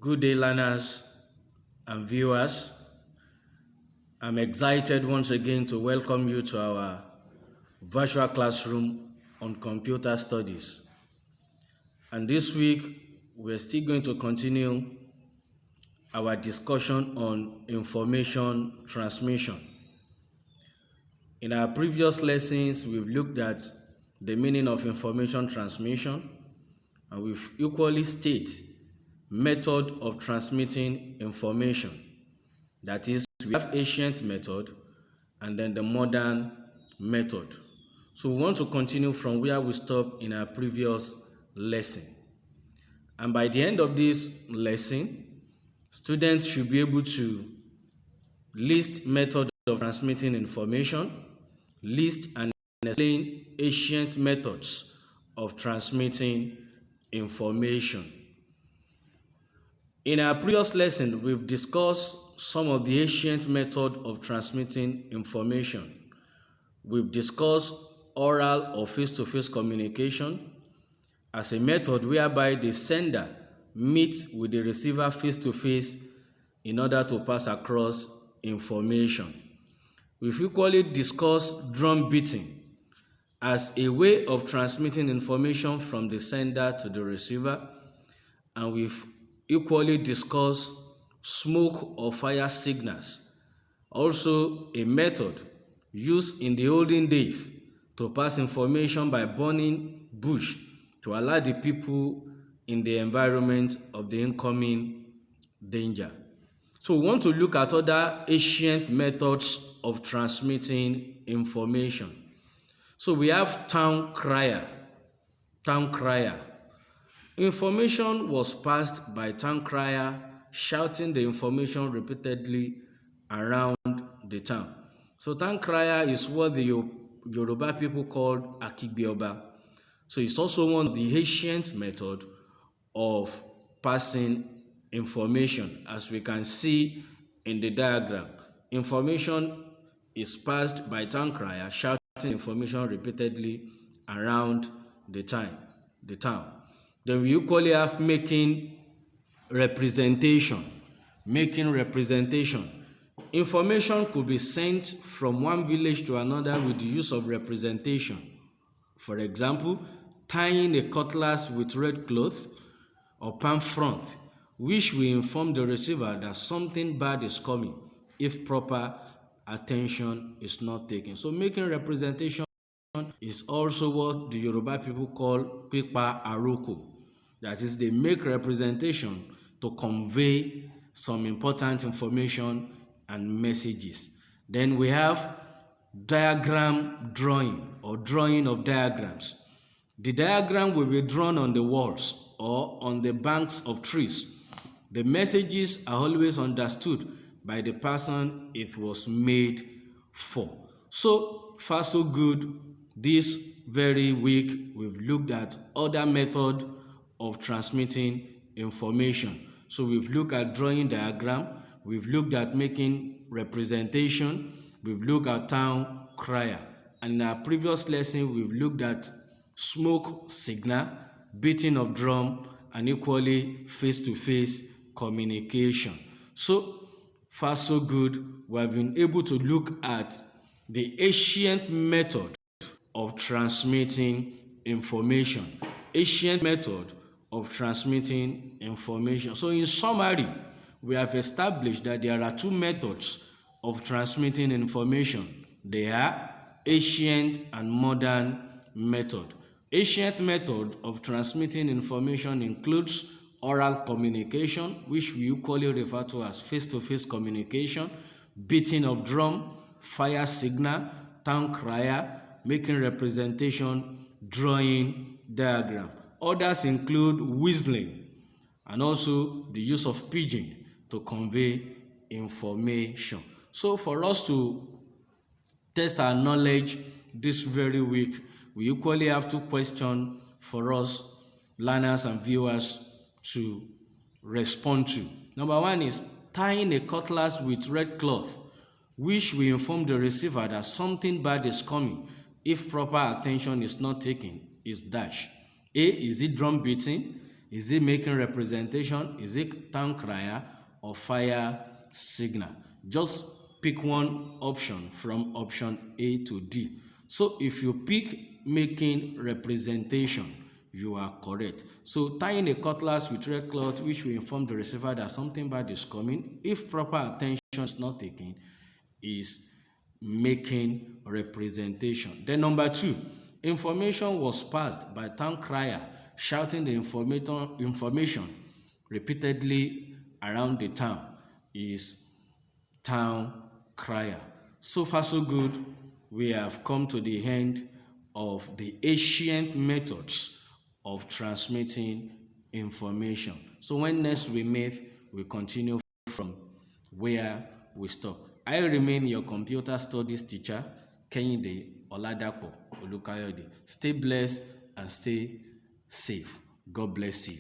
Good day, learners and viewers. I'm excited once again to welcome you to our virtual classroom on computer studies. And this week, we're still going to continue our discussion on information transmission. In our previous lessons, we've looked at the meaning of information transmission, and we've equally stated method of transmitting information. That is, we have ancient method and then the modern method. So we want to continue from where we stopped in our previous lesson. And by the end of this lesson, students should be able to list method of transmitting information, list and explain ancient methods of transmitting information. In our previous lesson, we've discussed some of the ancient methods of transmitting information. We've discussed oral or face-to-face communication as a method whereby the sender meets with the receiver face-to-face in order to pass across information. We've equally discussed drum beating as a way of transmitting information from the sender to the receiver, and we've equally discussed smoke or fire signals, also a method used in the olden days to pass information by burning bush to alert the people in the environment of the incoming danger. So we want to look at other ancient methods of transmitting information. So we have town crier. Information was passed by town crier shouting the information repeatedly around the town. So town crier is what the Yoruba people called Akigbeoba. So it's also one of the ancient methods of passing information, as we can see in the diagram. Information is passed by town crier shouting information repeatedly around the town. Then we equally have making representation. Information could be sent from one village to another with the use of representation. For example, tying a cutlass with red cloth or palm front, which will inform the receiver that something bad is coming if proper attention is not taken. So making representation is also what the Yoruba people call pipa aroko. That is, they make representation to convey some important information and messages. Then we have diagram drawing or drawing of diagrams. The diagram will be drawn on the walls or on the banks of trees. The messages are always understood by the person it was made for. So far so good. This very week we've looked at other methods of transmitting information. So we've looked at drawing diagram, we've looked at making representation, we've looked at town crier, and in our previous lesson we've looked at smoke signal, beating of drum, and equally face-to-face communication. So far so good. We have been able to look at the ancient method of transmitting information. So in summary, we have established that there are two methods of transmitting information. They are ancient and modern method. Ancient method of transmitting information includes oral communication, which we equally refer to as face-to-face communication, beating of drum, fire signal, town crier, making representation, drawing diagram. Others include whistling and also the use of pidgin to convey information. So for us to test our knowledge this very week, we equally have two questions for us, learners and viewers, to respond to. Number one is tying a cutlass with red cloth, which will inform the receiver that something bad is coming if proper attention is not taken, is dash. A, is it drum beating? Is it making representation? Is it town crier or fire signal? Just pick one option from option A to D. So if you pick making representation, you are correct. So tying a cutlass with red cloth, which will inform the receiver that something bad is coming, if proper attention is not taken, is making representation. Then number two, information was passed by town crier shouting the information repeatedly around the town, is town crier. So far so good. We have come to the end of the ancient methods of transmitting information. So when next we meet, we continue from where we stop. I remain your computer studies teacher, Kehinde Dapo Olukayode. Stay blessed and stay safe. God bless you.